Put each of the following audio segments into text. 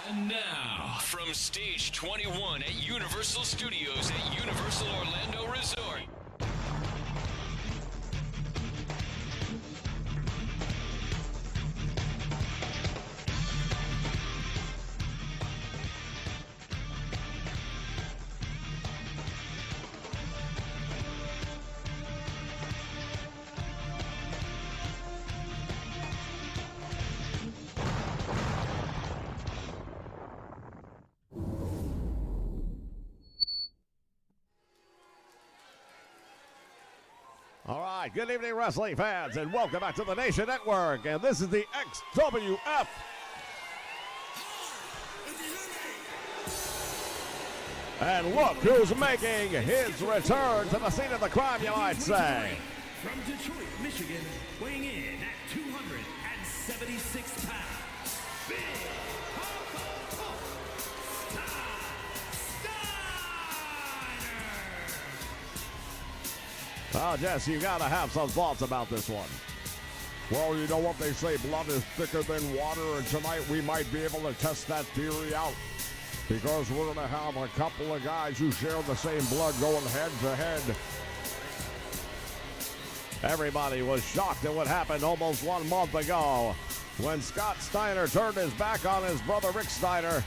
And now, from Stage 21 at Universal Studios at Universal Orlando Resort. All right, good evening, wrestling fans, and welcome back to the Nation Network. And this is the XWF. And look who's making his return to the scene of the crime, you might say. From Detroit, Michigan, weighing in at 276 pounds, Big Oh, Jess, you got to have some thoughts about this one. Well, you know what they say, blood is thicker than water, and tonight we might be able to test that theory out. Because we're going to have a couple of guys who share the same blood going head to head. Everybody was shocked at what happened almost 1 month ago when Scott Steiner turned his back on his brother Rick Steiner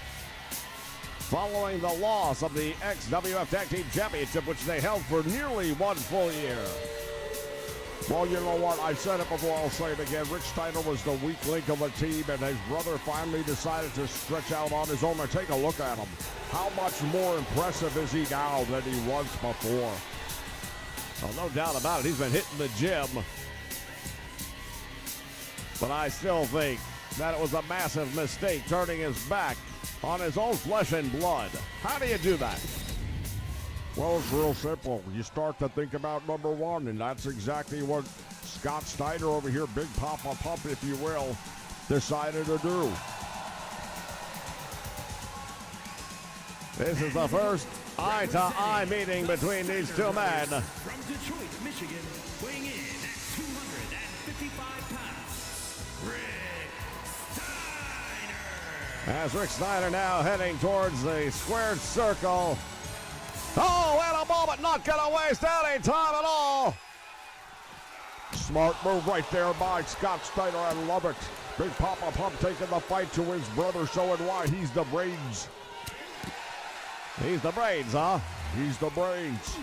following the loss of the XWF Tag Team Championship, which they held for nearly 1 full year. Well, you know what? I said it before, I'll say it again. Rick Steiner was the weak link of the team, and his brother finally decided to stretch out on his own. And take a look at him. How much more impressive is he now than he was before? Well, no doubt about it. He's been hitting the gym. But I still think that it was a massive mistake turning his back on his own flesh and blood. How do you do that? Well, it's real simple. You start to think about number one, and that's exactly what Scott Steiner over here, Big Papa Pump, if you will, decided to do. This is the first eye-to-eye meeting between these two men. From Detroit, Michigan, weighing in at 255 pounds, Rick Steiner. As Rick Steiner now heading towards the squared circle. Oh, and a moment, not gonna waste any time at all. Smart move right there by Scott Steiner. I love it. Big Papa Pump taking the fight to his brother, showing why he's the brains. He's the brains, huh? He's the brains.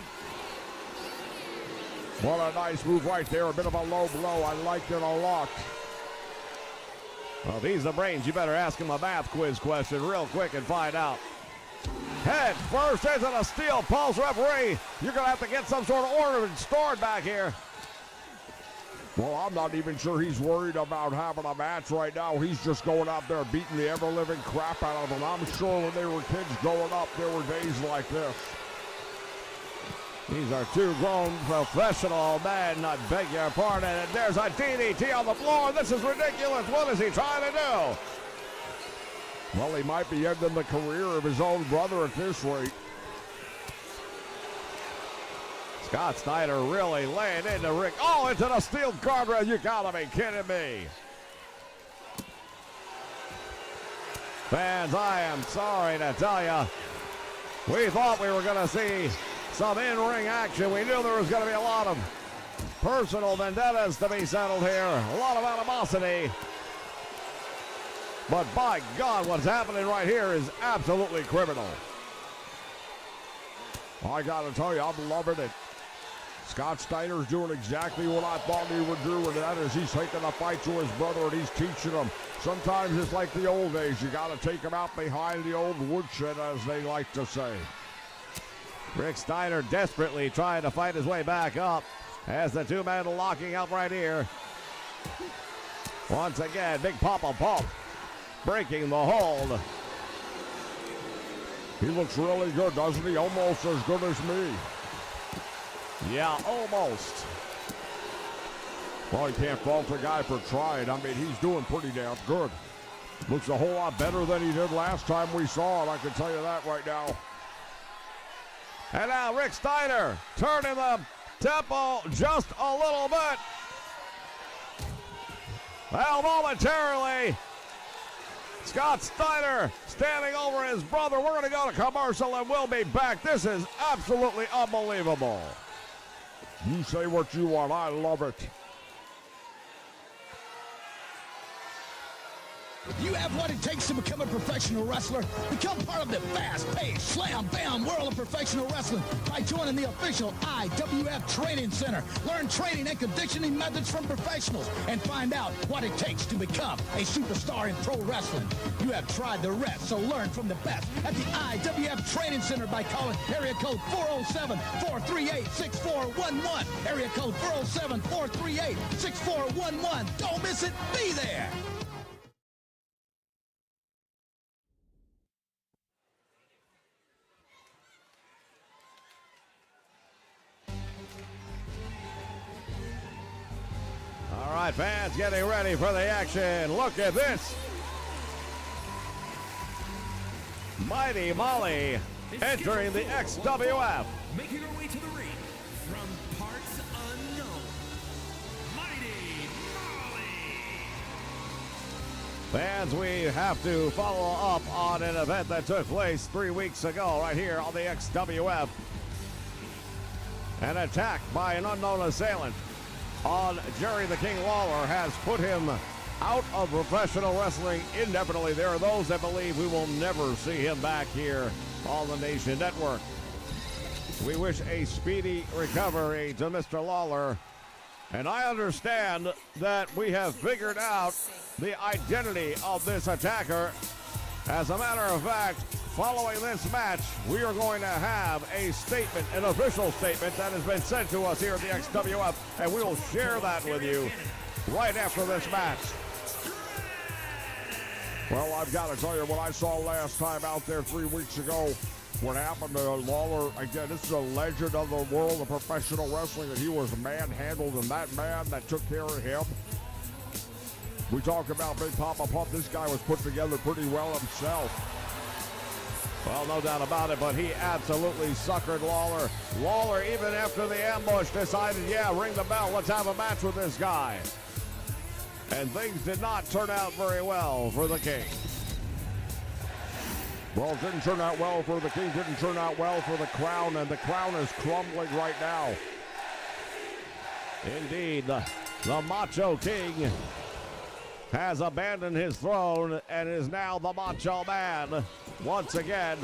What a nice move right there. A bit of a low blow. I liked it a lot. Well, if he's the brains, you better ask him a math quiz question real quick and find out. Head first into the steel pulse, referee. You're going to have to get some sort of order stored back here. Well, I'm not even sure he's worried about having a match right now. He's just going out there beating the ever-living crap out of them. I'm sure when they were kids growing up, there were days like this. These are two grown professional men. I beg your pardon. And there's a DDT on the floor. This is ridiculous. What is he trying to do? Well, he might be ending the career of his own brother at this rate. Scott Steiner really laying into Rick. Oh, into the steel guardrail. You gotta be kidding me. Fans, I am sorry to tell you. We thought we were gonna see some in-ring action. We knew there was gonna be a lot of personal vendettas to be settled here. A lot of animosity. But by God, what's happening right here is absolutely criminal. I gotta tell you, I'm loving it. Scott Steiner's doing exactly what I thought he would do, and that is he's taking a fight to his brother and he's teaching him. Sometimes it's like the old days. You gotta take him out behind the old woodshed, as they like to say. Rick Steiner desperately trying to fight his way back up as the two men locking up right here. Once again, Big Papa Pump breaking the hold. He looks really good, doesn't he? Almost as good as me. Yeah, almost. Well, you can't fault the guy for trying. I mean, he's doing pretty damn good. Looks a whole lot better than he did last time we saw him, I can tell you that right now. And now Rick Steiner turning the tempo just a little bit. Well, momentarily, Scott Steiner standing over his brother. We're going to go to commercial and we'll be back. This is absolutely unbelievable. You say what you want. I love it. You have what it takes to become a professional wrestler. Become part of the fast-paced, slam-bam world of professional wrestling by joining the official IWF Training Center. Learn training and conditioning methods from professionals and find out what it takes to become a superstar in pro wrestling. You have tried the rest, so learn from the best at the IWF Training Center by calling area code 407-438-6411. Area code 407-438-6411. Don't miss it. Be there. All right, fans, getting ready for the action. Look at this. Mighty Molly entering the XWF. Making her way to the ring from parts unknown, Mighty Molly. Fans, we have to follow up on an event that took place 3 weeks ago right here on the XWF. An attack by an unknown assailant on Jerry the King Lawler has put him out of professional wrestling indefinitely. There are those that believe we will never see him back here on the Nation Network. We wish a speedy recovery to Mr. Lawler, and I understand that we have figured out the identity of this attacker. As a matter of fact, following this match, we are going to have a statement, an official statement that has been sent to us here at the XWF, and we will share that with you right after this match. Well, I've got to tell you, what I saw last time out there 3 weeks ago, what happened to Lawler, again, this is a legend of the world of professional wrestling, and he was manhandled, and that man that took care of him, we talk about Big Papa Pump, this guy was put together pretty well himself. Well, no doubt about it, but he absolutely suckered Lawler. Lawler, even after the ambush, decided, yeah, ring the bell, let's have a match with this guy. And things did not turn out very well for the King. Well, it didn't turn out well for the King, didn't turn out well for the Crown, and the Crown is crumbling right now. Indeed, the Macho King has abandoned his throne and is now the Macho Man once again.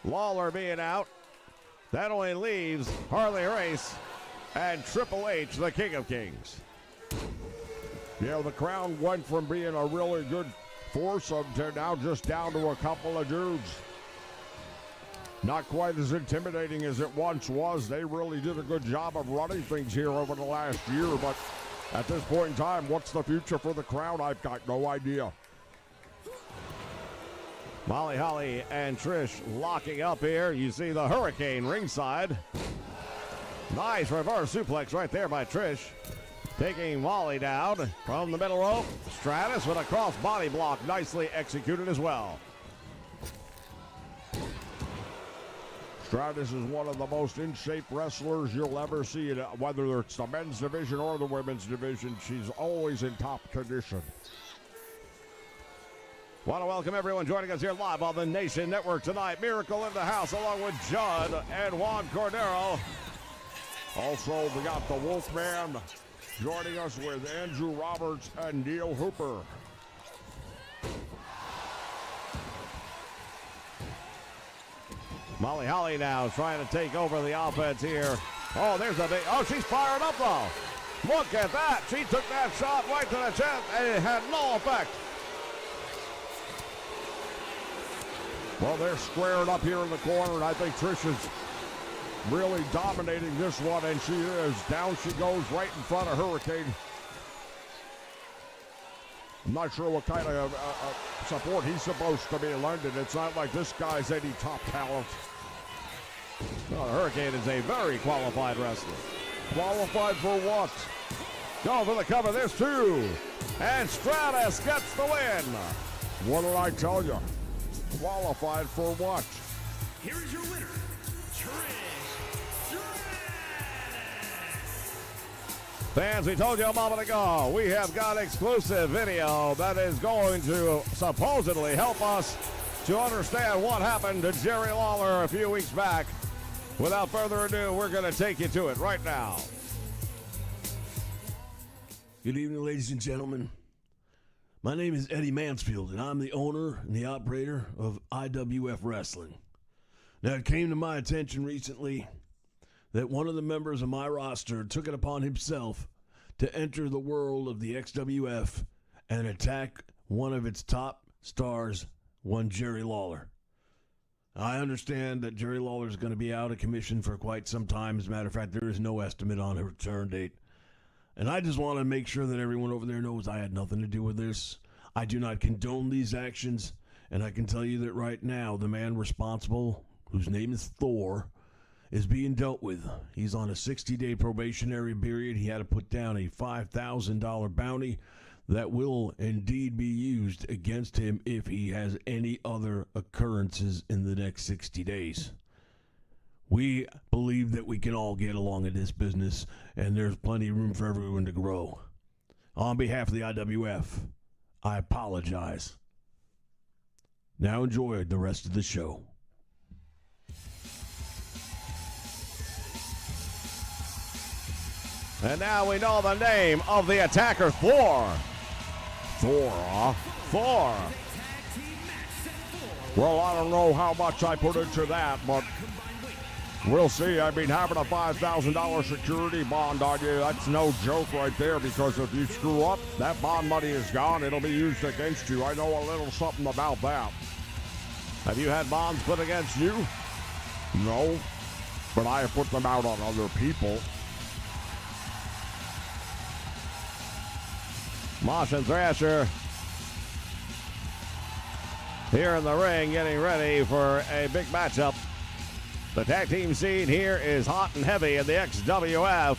Lawler being out, that only leaves Harley Race and Triple H, the King of Kings. Yeah, the Crown went from being a really good foursome to now just down to a couple of dudes. Not quite as intimidating as it once was. They really did a good job of running things here over the last year, but at this point in time, what's the future for the Crown? I've got no idea. Molly Holly and Trish locking up here. You see the Hurricane ringside. Nice reverse suplex right there by Trish. Taking Molly down from the middle rope. Stratus with a cross body block. Nicely executed as well. Stratus is one of the most in-shape wrestlers you'll ever see, whether it's the men's division or the women's division. She's always in top condition. Want to welcome everyone joining us here live on the Nation Network tonight. Miracle in the house along with Judd and Juan Cordero. Also, we got the Wolfman joining us with Andrew Roberts and Neil Hooper. Molly Holly now trying to take over the offense here. Oh, there's a big, oh, she's fired up though. Look at that. She took that shot right to the chest and it had no effect. Well, they're squared up here in the corner, and I think Trish is really dominating this one, and she is. Down she goes right in front of Hurricane. I'm not sure what kind of support he's supposed to be lending. It's not like this guy's any top talent. Well, Hurricane is a very qualified wrestler. Qualified for what? Going for the cover, there's two. And Stratus gets the win. What did I tell you? Qualified for what? Here is your winner, Trish Stratus. Fans, we told you a moment ago, we have got exclusive video that is going to supposedly help us to understand what happened to Jerry Lawler a few weeks back. Without further ado, we're going to take you to it right now. Good evening, ladies and gentlemen. My name is Eddie Mansfield, and I'm the owner and the operator of IWF Wrestling. Now, it came to my attention recently that one of the members of my roster took it upon himself to enter the world of the XWF and attack one of its top stars, one Jerry Lawler. I understand that Jerry Lawler is going to be out of commission for quite some time. As a matter of fact, there is no estimate on a return date. And I just want to make sure that everyone over there knows I had nothing to do with this. I do not condone these actions, and I can tell you that right now, the man responsible, whose name is Thor, is being dealt with. He's on a 60-day probationary period. He had to put down a $5,000 bounty that will indeed be used against him if he has any other occurrences in the next 60 days. We believe that we can all get along in this business, and there's plenty of room for everyone to grow. On behalf of the IWF, I apologize. Now enjoy the rest of the show. And now we know the name of the attacker, Thor. Thor, huh? Thor. Well, I don't know how much I put into that, but we'll see. I mean, having a $5,000 security bond on you, that's no joke right there, because if you screw up, that bond money is gone. It'll be used against you. I know a little something about that. Have you had bonds put against you? No, but I have put them out on other people. Mosh and Thrasher here in the ring getting ready for a big matchup. The tag team scene here is hot and heavy in the XWF.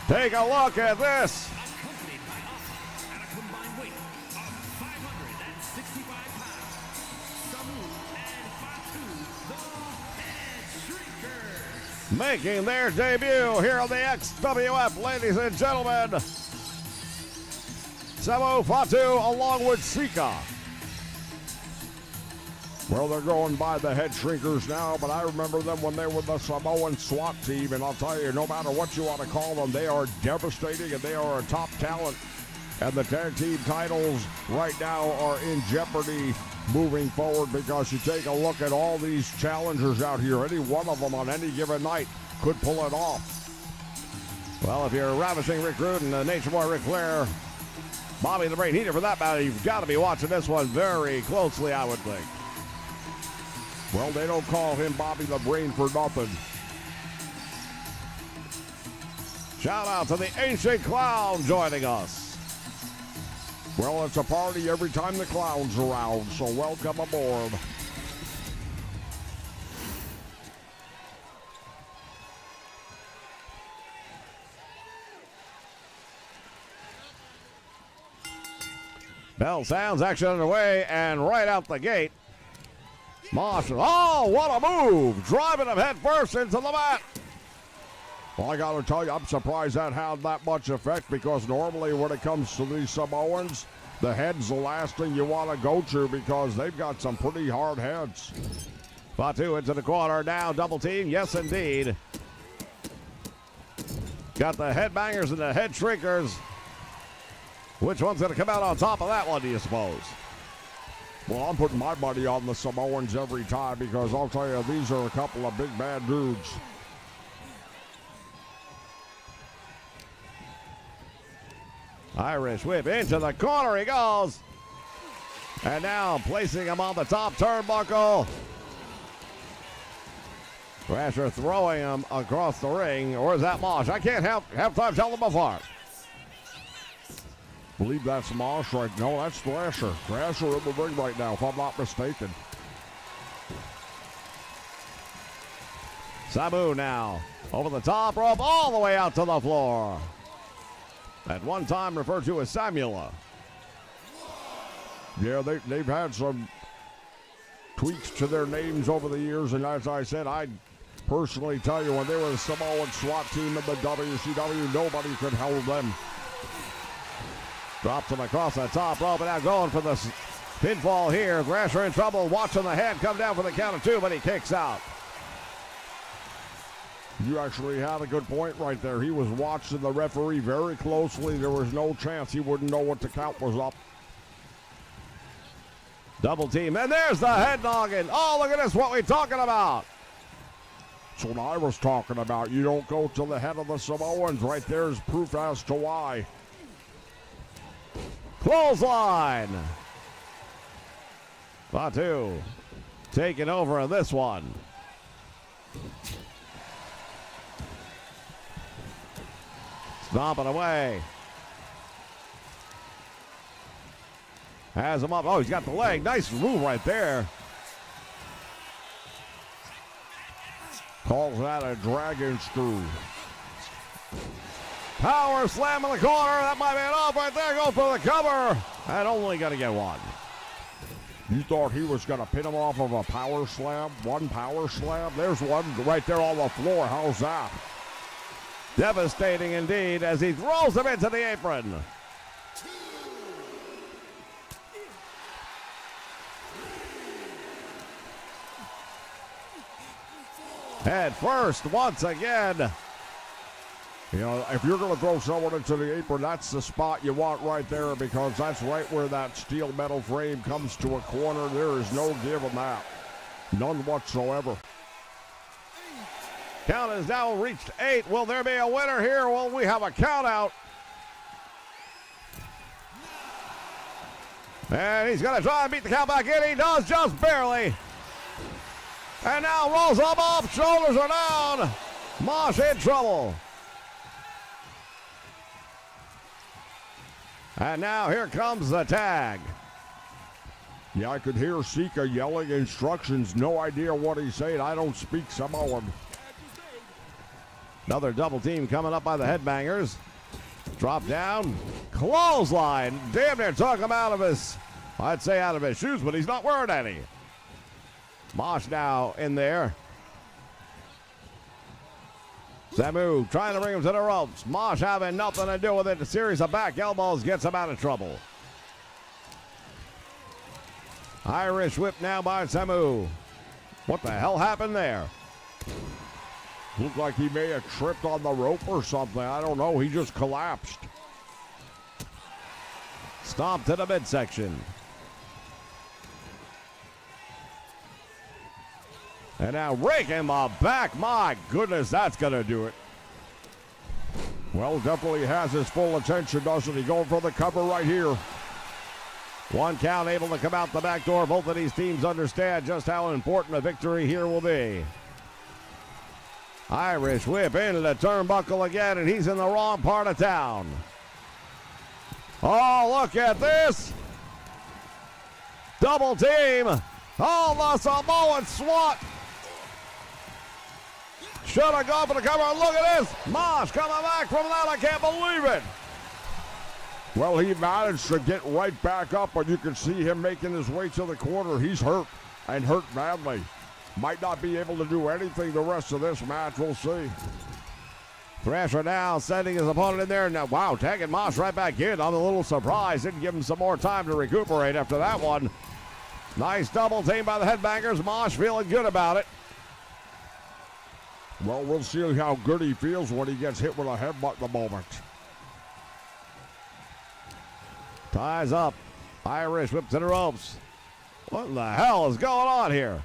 Take a look at this. Accompanied by Alpha at a combined weight of 565 pounds, Sabu and Fatu, the Head Shrinkers. Making their debut here on the XWF, ladies and gentlemen. Sabu, Fatu along with Sika. Well, they're going by the Head Shrinkers now, but I remember them when they were the Samoan SWAT team, and I'll tell you, no matter what you want to call them, they are devastating, and they are a top talent. And the tag team titles right now are in jeopardy moving forward, because you take a look at all these challengers out here. Any one of them on any given night could pull it off. Well, if you're ravishing Rick Rude and Nature Boy Ric Flair, Bobby the Brain Heater for that matter, you've got to be watching this one very closely, I would think. Well, they don't call him Bobby the Brain for nothing. Shout out to the Ancient Clown joining us. Well, it's a party every time the clown's around, so welcome aboard. Bell sounds, action underway, and right out the gate, Mosh, oh, what a move! Driving him head first into the mat. Well, I got to tell you, I'm surprised that had that much effect, because normally when it comes to these Samoans, the head's the last thing you want to go to, because they've got some pretty hard heads. Fatu into the corner now, double team, yes indeed. Got the headbangers and the head shrinkers. Which one's going to come out on top of that one, do you suppose? Well, I'm putting my money on the Samoans every time, because I'll tell you, these are a couple of big bad dudes. Irish whip into the corner he goes. And now placing him on the top turnbuckle. Thrasher throwing him across the ring. Or is that Mosh? I can't have time telling them apart. I believe that's Mosh right now. No, that's Thrasher. Thrasher in the ring right now, if I'm not mistaken. Sabu now over the top rope all the way out to the floor. At one time referred to as Samula. Yeah, they've had some tweaks to their names over the years, and as I said, I personally tell you, when they were the Samoan SWAT team in the WCW, nobody could hold them. Drops him across the top rope, and now going for the pinfall here. Thrasher in trouble, watching the head come down for the count of 2, but he kicks out. You actually had a good point right there. He was watching the referee very closely. There was no chance he wouldn't know what the count was up. Double team, and there's the head noggin. Oh, look at this, what we talking about. That's what I was talking about. You don't go to the head of the Samoans. Right there's proof as to why. Clothesline. Fatu taking over in this one. Stomping away. Has him up. Oh, he's got the leg. Nice move right there. Calls that a dragon screw. Power slam in the corner. That might be enough right there. Goes for the cover. And only going to get one. You thought he was going to pin him off of a power slam? One power slam? There's one right there on the floor. How's that? Devastating indeed as he throws him into the apron. Head first once again. You know, if you're going to throw someone into the apron, that's the spot you want right there, because that's right where that steel metal frame comes to a corner. There is no give on that. None whatsoever. Count has now reached 8. Will there be a winner here? Will we have a count out? And he's going to try and beat the count back in. He does, just barely. And now rolls him up. Shoulders are down. Mosh in trouble. And now here comes the tag. Yeah, I could hear Sika yelling instructions. No idea what he's saying. I don't speak Samoan. Another double team coming up by the headbangers. Drop down. Clothesline. Damn near took him out of his, I'd say out of his shoes, but he's not wearing any. Mosh now in there. Samu trying to bring him to the ropes. Mosh having nothing to do with it. A series of back elbows gets him out of trouble. Irish whip now by Samu. What the hell happened there? Looked like he may have tripped on the rope or something. I don't know. He just collapsed. Stomp to the midsection. And now raking the back. My goodness, that's going to do it. Well, definitely has his full attention, doesn't he? Going for the cover right here. One count able to come out the back door. Both of these teams understand just how important a victory here will be. Irish whip into the turnbuckle again, and he's in the wrong part of town. Oh, look at this. Double team. Oh, the Samoan SWAT. Should have gone for the cover. Look at this. Mosh coming back from that. I can't believe it. Well, he managed to get right back up, but you can see him making his way to the corner. He's hurt, and hurt badly. Might not be able to do anything the rest of this match. We'll see. Thrasher now sending his opponent in there. Now, wow, tagging Mosh right back in. I'm a little surprised. Didn't give him some more time to recuperate after that one. Nice double team by the headbangers. Mosh feeling good about it. Well, we'll see how good he feels when he gets hit with a headbutt in the moment. Ties up. Irish whip to the ropes. What in the hell is going on here?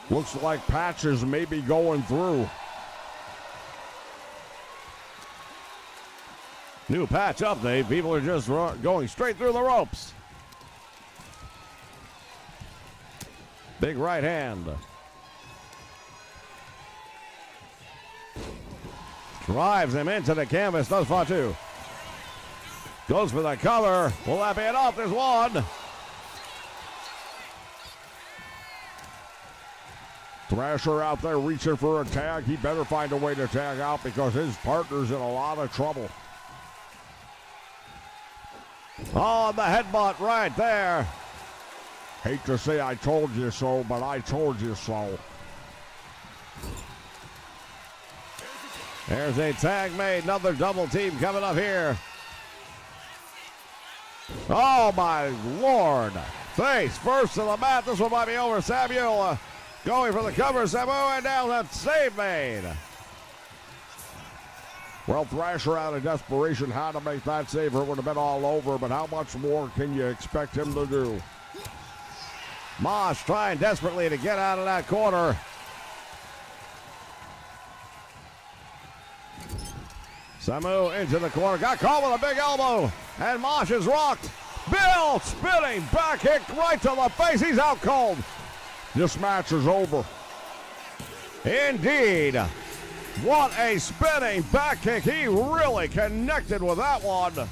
Looks like patches may be going through. New patch update. People are just going straight through the ropes. Big right hand. Drives him into the canvas. Does Fatu. Goes for the cover. Will that be enough? There's one. Thrasher out there reaching for a tag. He better find a way to tag out because his partner's in a lot of trouble. Oh, the headbutt right there. Hate to say I told you so, but I told you so. There's a tag made. Another double team coming up here. Oh, my Lord. Face first to the mat. This one might be over. Samuel going for the cover. Samu and down. That save made. Well, Thrasher out of desperation had to make that save or it would have been all over, but how much more can you expect him to do? Mosh trying desperately to get out of that corner. Samu into the corner, got caught with a big elbow, and Mosh is rocked. Bill spinning back kick right to the face. He's out cold. This match is over. Indeed. What a spinning back kick. He really connected with that one. Here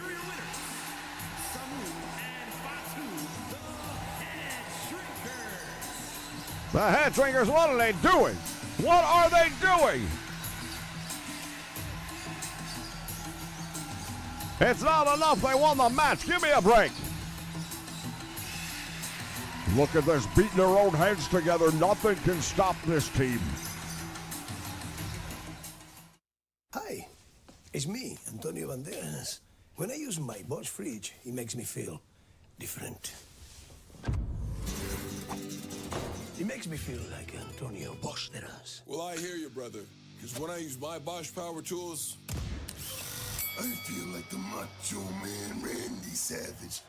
are your winners, Samu and Fatu, the Head Shrinkers. The Head Shrinkers, what are they doing? What are they doing? It's not enough. They won the match. Give me a break. Look at this, beating their own heads together. Nothing can stop this team. Hi, it's me, Antonio Banderas. When I use my Bosch fridge, it makes me feel different. It makes me feel like Antonio Banderas. Well, I hear you, brother. Because when I use my Bosch power tools, I feel like the Macho Man Randy Savage.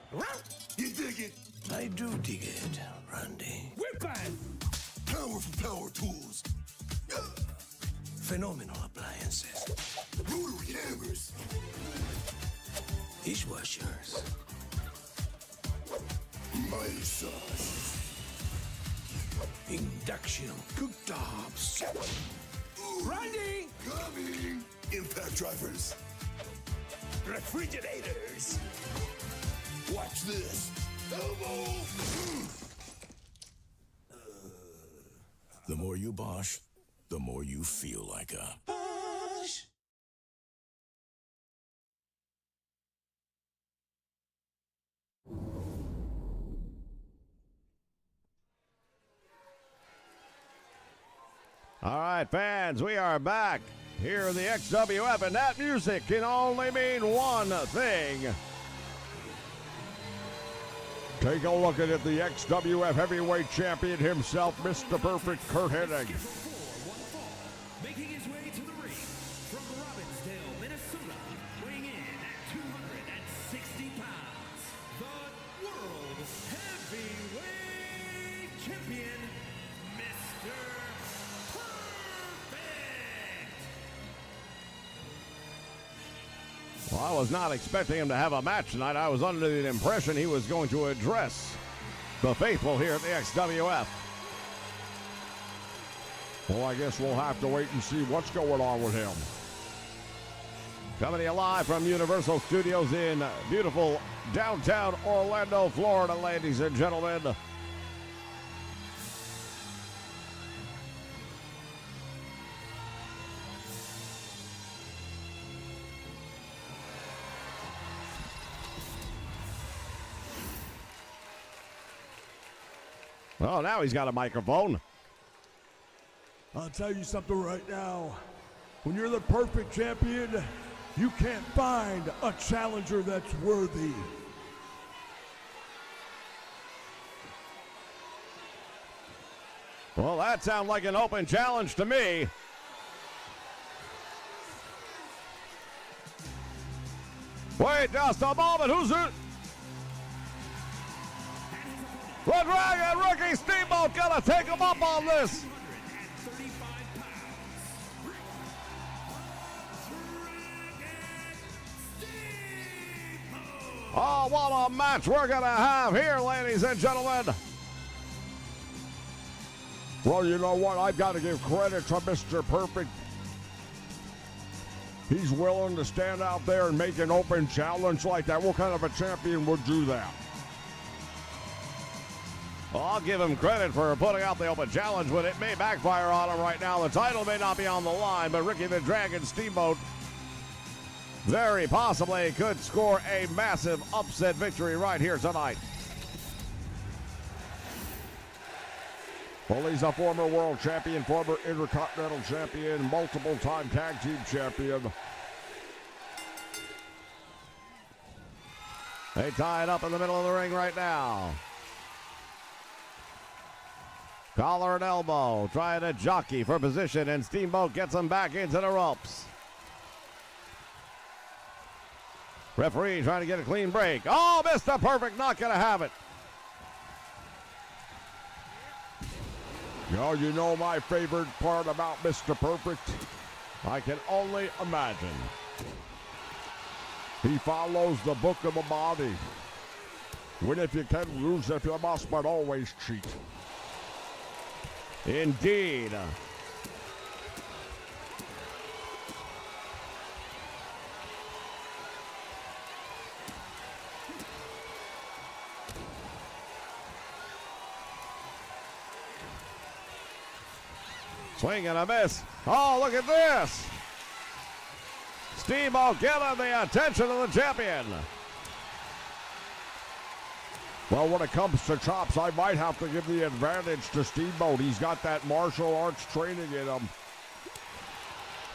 You dig it? I do dig it, Randy. We're back. Powerful power tools. Phenomenal appliances. Rotary hammers. Dishwashers. Mighty sauce. Induction cooktops. Randy! Coming. Impact drivers. Refrigerators. Watch this. Elbow. The more you Bosch, the more you feel like a Bosch. All right, fans, we are back here in the XWF, and that music can only mean one thing. Take a look at it, the XWF heavyweight champion himself, Mr. Perfect Kurt Hennig. Making his way to the ring from Robbinsdale, Minnesota, weighing in at 260 pounds, the World Heavyweight Champion, Mr. Perfect. Well, I was not expecting him to have a match tonight. I was under the impression he was going to address the faithful here at the XWF. Well, I guess we'll have to wait and see what's going on with him. Coming to you live from Universal Studios in beautiful downtown Orlando, Florida, ladies and gentlemen. Oh, now he's got a microphone. I'll tell you something right now. When you're the perfect champion, you can't find a challenger that's worthy. Well, that sounds like an open challenge to me. Wait just a moment. Who's it? The Dragon Rookie Steamboat gonna take him up on this. 235 pounds. Oh, what a match we're gonna have here, ladies and gentlemen. Well, you know what? I've got to give credit to Mr. Perfect. He's willing to stand out there and make an open challenge like that. What kind of a champion would do that? Well, I'll give him credit for putting out the open challenge, but it may backfire on him right now. The title may not be on the line, but Ricky the Dragon Steamboat very possibly could score a massive upset victory right here tonight. Well, he's a former world champion, former intercontinental champion, multiple-time tag team champion. They tie it up in the middle of the ring right now. Collar and elbow, trying to jockey for position, and Steamboat gets him back into the ropes. Referee trying to get a clean break. Oh, Mr. Perfect, not going to have it. Oh, you know my favorite part about Mr. Perfect? I can only imagine. He follows the book of the body. Win if you can, lose if you must, but always cheat. Indeed. Swing and a miss. Oh, look at this. Steamboat getting the attention of the champion. Well, when it comes to chops, I might have to give the advantage to Steamboat. He's got that martial arts training in him.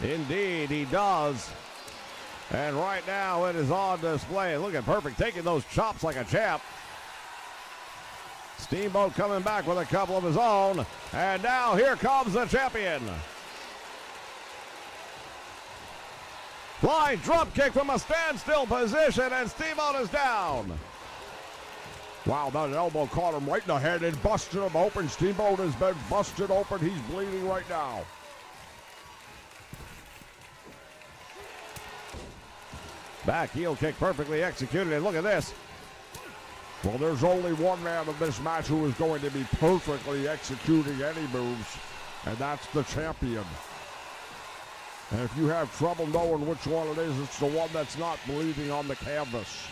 Indeed, he does. And right now it is on display. Look at Perfect taking those chops like a champ. Steamboat coming back with a couple of his own. And now here comes the champion. Flying drop kick from a standstill position, and Steamboat is down. Wow, that elbow caught him right in the head and busted him open. Steamboat has been busted open. He's bleeding right now. Back heel kick perfectly executed, and look at this. Well, there's only one man in this match who is going to be perfectly executing any moves, and that's the champion. And if you have trouble knowing which one it is, it's the one that's not bleeding on the canvas.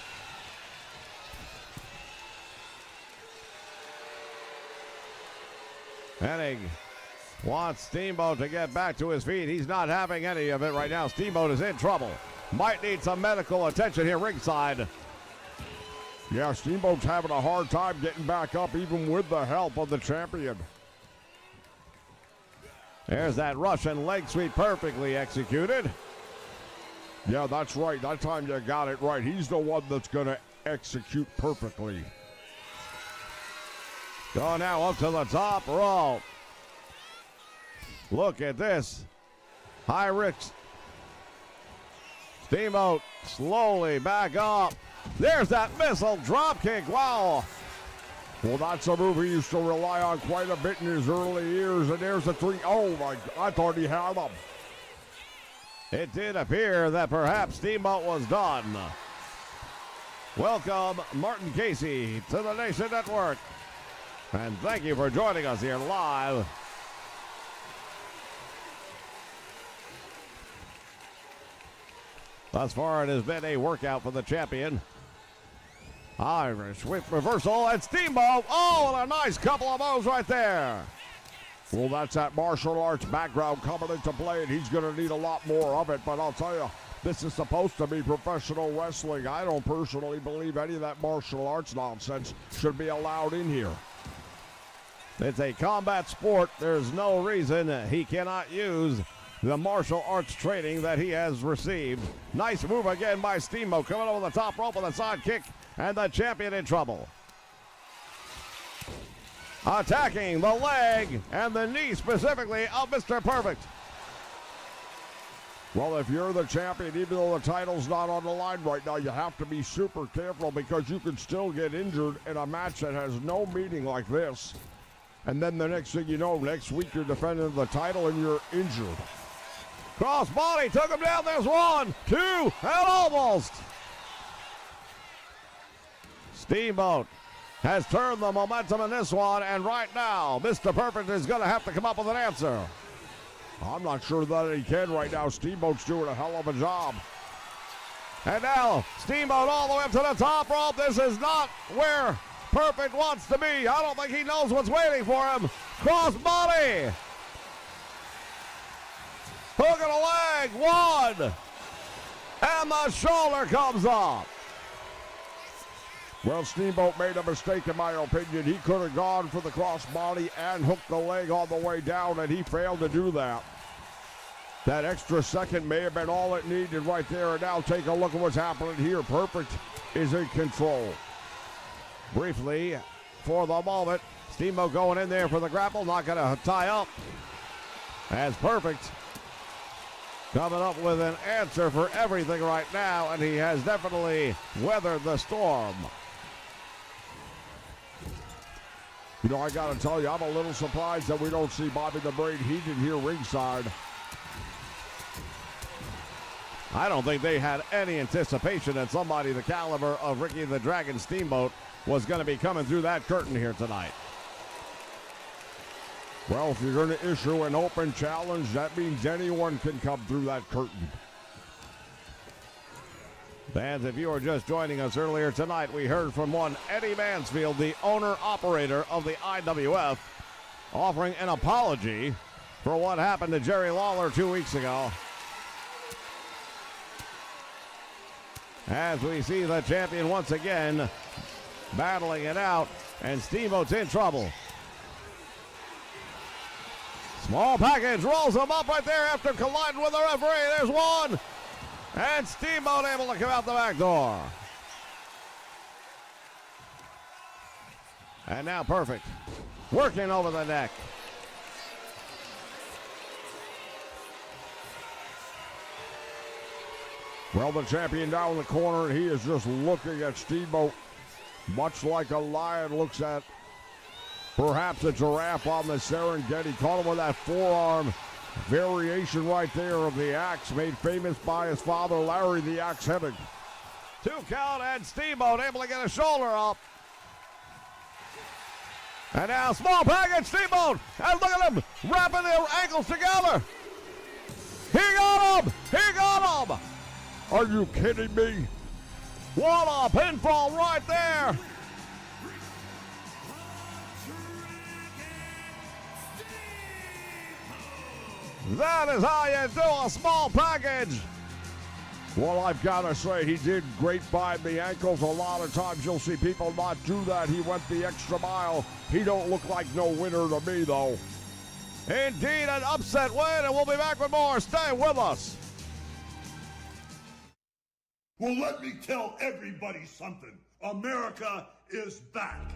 Hennig wants Steamboat to get back to his feet. He's not having any of it right now. Steamboat is in trouble. Might need some medical attention here ringside. Yeah, Steamboat's having a hard time getting back up, even with the help of the champion. There's that Russian leg sweep perfectly executed. Yeah, that's right. That time you got it right. He's the one that's going to execute perfectly. Go now up to the top rope. Look at this. High risk. Steamboat slowly back up. There's that missile drop kick. Wow. Well, that's a move he used to rely on quite a bit in his early years. And there's the three. Oh, my. I thought he had him. It did appear that perhaps Steamboat was done. Welcome, Martin Casey, to the Nation Network. And thank you for joining us here live. Thus far, it has been a workout for the champion. Irish whip reversal, and Steamboat. Oh, and a nice couple of moves right there. Well, that's that martial arts background coming into play, and he's going to need a lot more of it. But I'll tell you, this is supposed to be professional wrestling. I don't personally believe any of that martial arts nonsense should be allowed in here. It's a combat sport. There's no reason he cannot use the martial arts training that he has received. Nice move again by Steamboat, coming over the top rope with a side kick, and the champion in trouble. Attacking the leg and the knee specifically of Mr. Perfect. Well, if you're the champion, even though the title's not on the line right now, you have to be super careful because you could still get injured in a match that has no meaning like this. And then the next thing you know, next week you're defending the title and you're injured. Cross body took him down. There's 1, 2, and almost. Steamboat has turned the momentum in this one, and right now, Mr. Perfect is going to have to come up with an answer. I'm not sure that he can right now. Steamboat's doing a hell of a job. And now, Steamboat all the way up to the top rope. This is not where Perfect wants to be. I don't think he knows what's waiting for him. Cross body. Hook of the leg. 1. And the shoulder comes off. Well, Steamboat made a mistake, in my opinion. He could have gone for the crossbody and hooked the leg on the way down, and he failed to do that. That extra second may have been all it needed right there. And now take a look at what's happening here. Perfect is in control. Briefly, for the moment, Steamboat going in there for the grapple. Not going to tie up. As Perfect coming up with an answer for everything right now, and he has definitely weathered the storm. You know, I got to tell you, I'm a little surprised that we don't see Bobby the Brain Heenan here ringside. I don't think they had any anticipation that somebody the caliber of Ricky the Dragon Steamboat was going to be coming through that curtain here tonight. Well, if you're going to issue an open challenge, that means anyone can come through that curtain. Fans, if you were just joining us earlier tonight, we heard from one Eddie Mansfield, the owner-operator of the IWF, offering an apology for what happened to Jerry Lawler 2 weeks ago. As we see the champion once again battling it out, and Steamboat's in trouble. Small package rolls him up right there after colliding with the referee. There's one. And Steamboat able to come out the back door. And now Perfect working over the neck. Well, the champion down in the corner, and he is just looking at Steamboat, much like a lion looks at perhaps a giraffe on the Serengeti. Caught him with that forearm variation right there of the axe, made famous by his father, Larry the Axe Hennig. 2 count, and Steamboat able to get a shoulder up. And now small package, Steamboat, and look at him wrapping their ankles together. He got him! He got him! Are you kidding me? What a pinfall right there! That is how you do a small package. Well, I've got to say, he did great by the ankles. A lot of times you'll see people not do that. He went the extra mile. He don't look like no winner to me, though. Indeed, an upset win, and we'll be back with more. Stay with us. Well, let me tell everybody something. America is back.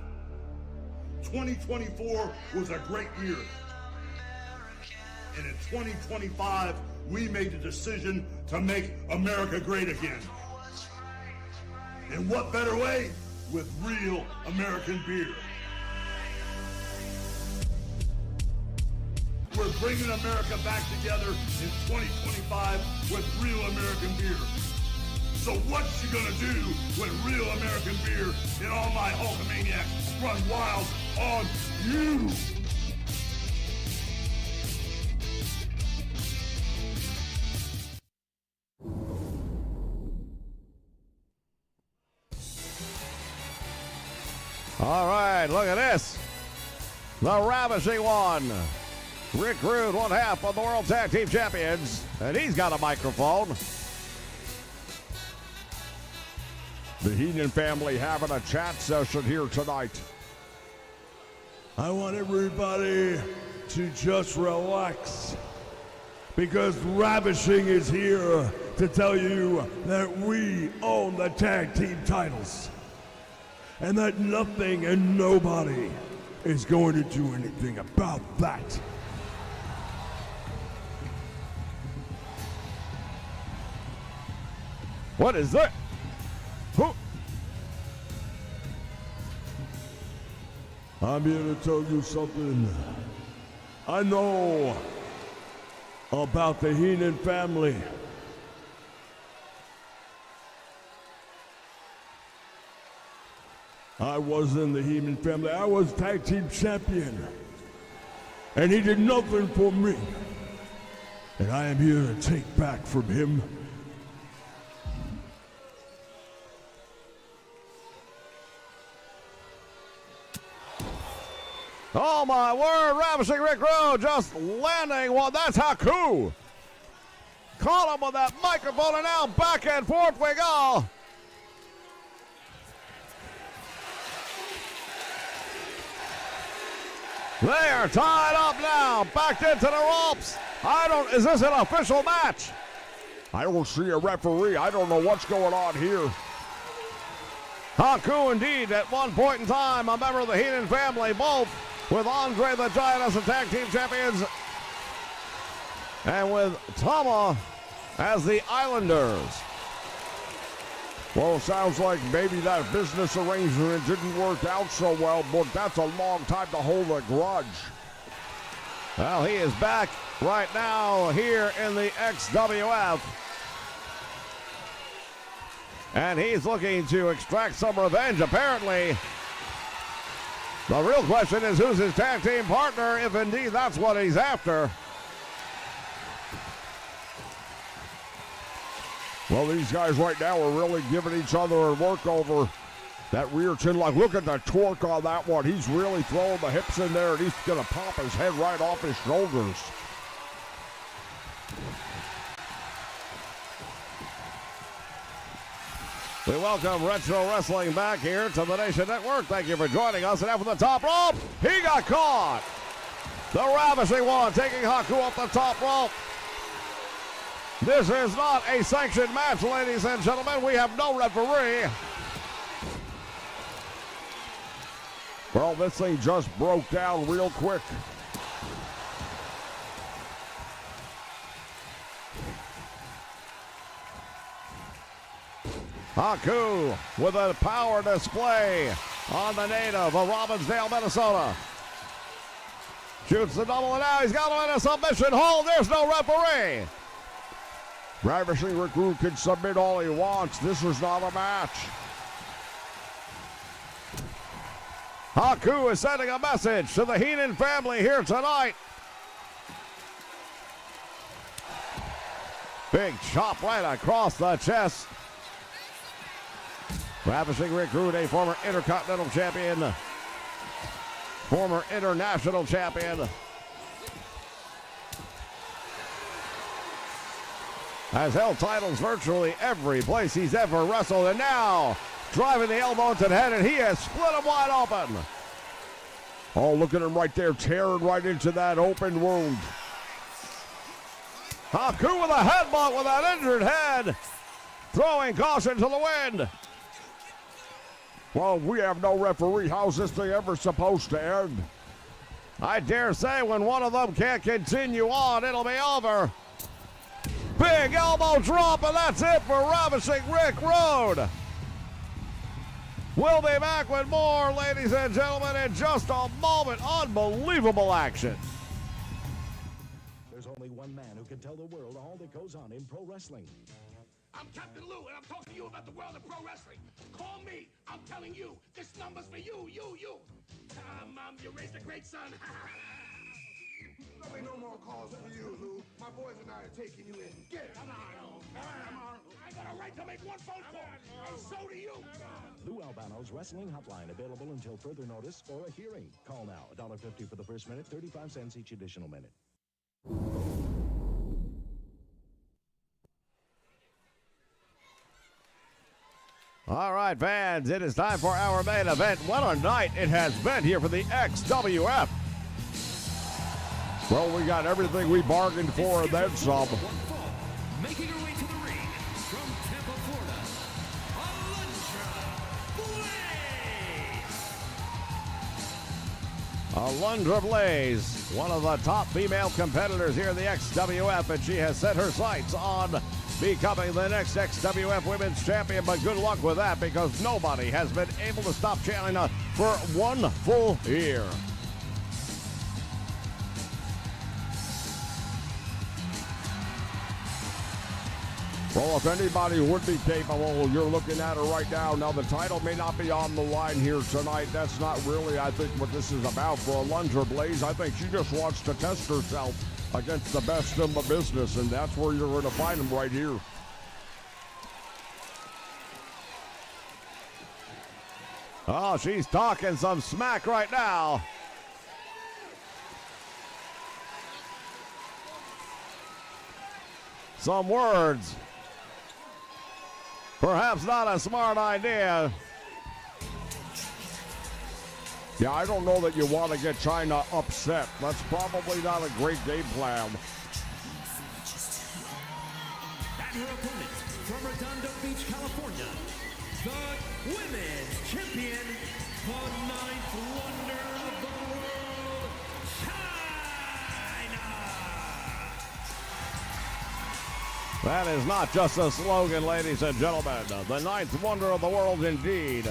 2024 was a great year. And in 2025, we made the decision to make America great again. And what better way? With real American beer. We're bringing America back together in 2025 with real American beer. So what you gonna do when real American beer and all my Hulkamaniacs run wild on you? All right, look at this. The ravishing one. Rick Rude, one half of the World Tag Team Champions, and he's got a microphone. The Heenan family having a chat session here tonight. I want everybody to just relax, because Ravishing is here to tell you that we own the tag team titles, and that nothing and nobody is going to do anything about that. What is that? Who? I'm here to tell you something. I know about the Heenan family. I was in the Heenan family. I was tag team champion. And he did nothing for me. And I am here to take back from him. Oh my word, Ravishing Rick Rude just landing one. That's Haku. caught him with that microphone, and now back and forth we go. They are tied up now, backed into the ropes. Is this an official match? I don't see a referee. I don't know what's going on here. Haku, indeed, at one point in time, a member of the Heenan family, both with Andre the Giant as the tag team champions and with Tama as the Islanders. Well, it sounds like maybe that business arrangement didn't work out so well, but that's a long time to hold a grudge. Well, he is back right now here in the XWF. And he's looking to extract some revenge, apparently. The real question is, who's his tag team partner, if indeed that's what he's after. Well, these guys right now are really giving each other a work over that rear chin lock. Look at the torque on that one. He's really throwing the hips in there, and he's going to pop his head right off his shoulders. We welcome Retro Wrestling back here to the Nation Network. Thank you for joining us. And after the top rope, he got caught. The Ravishing One taking Haku off the top rope. This is not a sanctioned match, ladies and gentlemen. We have no referee. Well, this thing just broke down real quick. Haku with a power display on the native of Robbinsdale, Minnesota. Shoots the double, and now he's got him in a submission hold. There's no referee. Ravishing Recruit can submit all he wants. This is not a match. Haku is sending a message to the Heenan family here tonight. Big chop right across the chest. Ravishing Recruit, a former Intercontinental Champion, former International Champion, has held titles virtually every place he's ever wrestled, and now driving the elbow into the head, and he has split him wide open. Oh, look at him right there, tearing right into that open wound. Haku with a headbutt with that injured head, throwing caution to the wind. Well, we have no referee. How's this thing ever supposed to end? I dare say when one of them can't continue on, it'll be over. Big elbow drop, and that's it for Ravishing Rick Rude. We'll be back with more, ladies and gentlemen, in just a moment. Unbelievable action. There's only one man who can tell the world all that goes on in pro wrestling. I'm Captain Lou, and I'm talking to you about the world of pro wrestling. Call me. I'm telling you. This number's for you. Mom, you raised a great son. There'll be no more calls for you, Lou. My boys and I are taking you in. Get it. Come on. I got a right to make one phone call, and so do you. Lou Albano's Wrestling Hotline, available until further notice or a hearing. Call now. $1.50 for the first minute, 35 cents each additional minute. All right, fans, it is time for our main event. What a night it has been here for the XWF. Well, we got everything we bargained for and then some. Making her way to the ring from Tampa, Florida, Alundra Blaze, one of the top female competitors here in the XWF, and she has set her sights on becoming the next XWF Women's Champion, but good luck with that because nobody has been able to stop China for one full year. Well, if anybody would be capable, you're looking at her right now. Now, the title may not be on the line here tonight. That's not really, I think, what this is about for Alundra Blaze. I think she just wants to test herself against the best in the business, and that's where you're going to find them right here. Oh, she's talking some smack right now. some words. Perhaps not a smart idea. Yeah, I don't know that you want to get China upset. That's probably not a great game plan. And her opponent from Redondo Beach, California, the women's champion, the ninth wonder of the world, China! That is not just a slogan, ladies and gentlemen. The ninth wonder of the world indeed.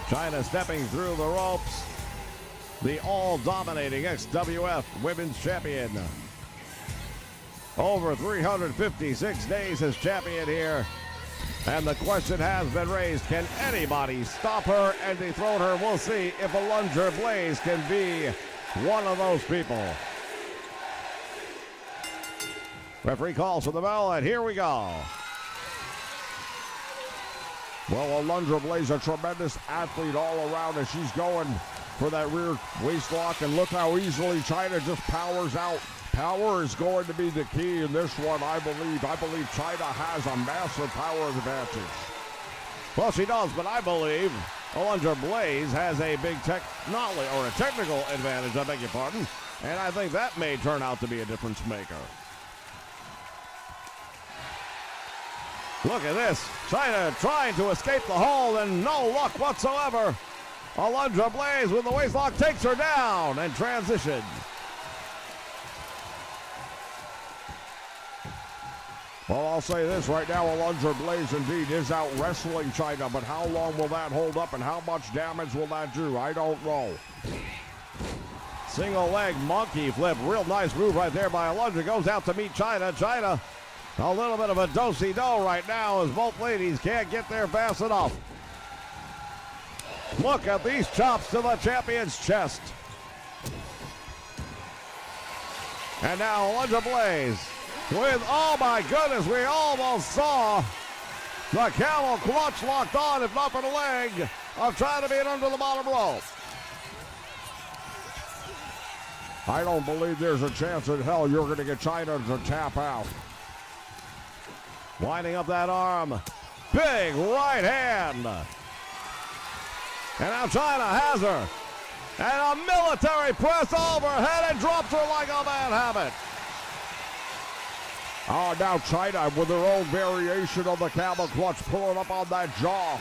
China stepping through the ropes. The all-dominating XWF Women's Champion. Over 356 days as champion here. And the question has been raised, can anybody stop her and dethrone her? We'll see if Alundra Blaze can be one of those people. Referee calls for the bell, and here we go. Well, Alundra Blaze, a tremendous athlete all around as she's going for that rear waist lock, and look how easily China just powers out. Power is going to be the key in this one, I believe. I believe China has a massive power advantage. Well, she does, but I believe Alundra Blaze has a big technical advantage, I beg your pardon, and I think that may turn out to be a difference maker. Look at this. China trying to escape the hold and no luck whatsoever. Alundra Blaze with the waistlock takes her down and transition. Well, I'll say this right now, Alundra Blaze indeed is out wrestling China, but how long will that hold up and how much damage will that do? I don't know. Single leg monkey flip. Real nice move right there by Alundra. Goes out to meet China. China, a little bit of a do-si-do right now as both ladies can't get there fast enough. Look at these chops to the champion's chest. And now Alundra Blaze with, oh my goodness, we almost saw the camel clutch locked on, if not for the leg, of trying to beat under the bottom rope. I don't believe there's a chance in hell you're going to get China to tap out. Winding up that arm. Big right hand. And now China has her. And a military press overhead and drops her like a bad habit. Oh, now China with her own variation of the camel clutch pulling up on that jaw.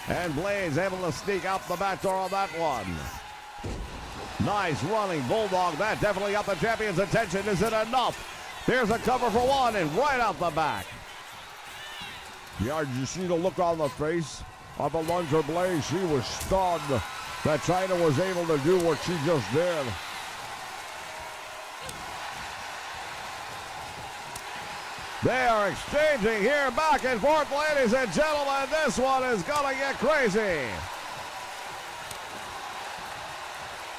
And Blaze able to sneak out the back door on that one. Nice running bulldog. That definitely got the champion's attention. Is it enough? There's a cover for one and right out the back. Yeah, did you see the look on the face of Alundra Blaze? She was stunned that China was able to do what she just did. They are exchanging here back and forth, ladies and gentlemen. This one is going to get crazy.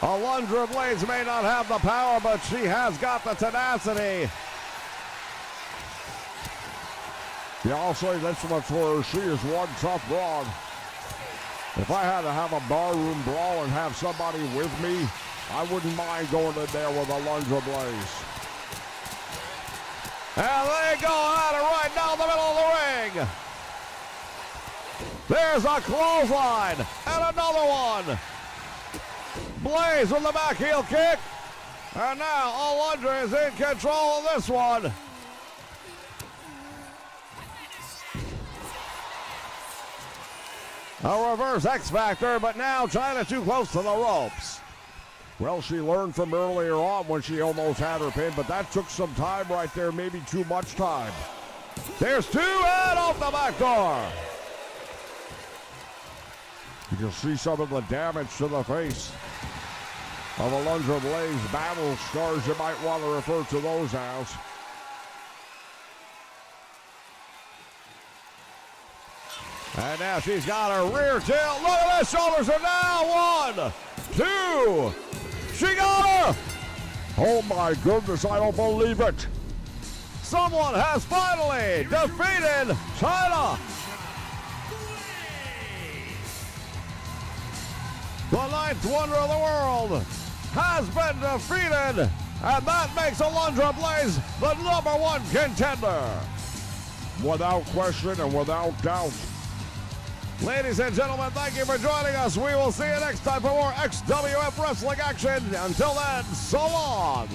Alundra Blaze may not have the power, but she has got the tenacity. Yeah, I'll say this much for her. She is one tough broad. If I had to have a barroom brawl and have somebody with me, I wouldn't mind going in there with Alundra Blaze. And they go at it right down the middle of the ring. There's a clothesline and another one. Blaze with the back heel kick. And now Alundra is in control of this one. A reverse X Factor, but now China too close to the ropes. Well, she learned from earlier on when she almost had her pin, but that took some time right there, maybe too much time. There's two and off the back door. You can see some of the damage to the face of Alundra Blaze. Battle scars, you might want to refer to those as. And now she's got her rear tilt. Look at this, shoulders are down. 1, 2. She got her. Oh my goodness, I don't believe it. Someone has finally defeated China. The ninth wonder of the world has been defeated, and that makes Alundra Blaze the #1 contender. Without question and without doubt. Ladies and gentlemen, thank you for joining us. We will see you next time for more XWF Wrestling action. Until then, so long.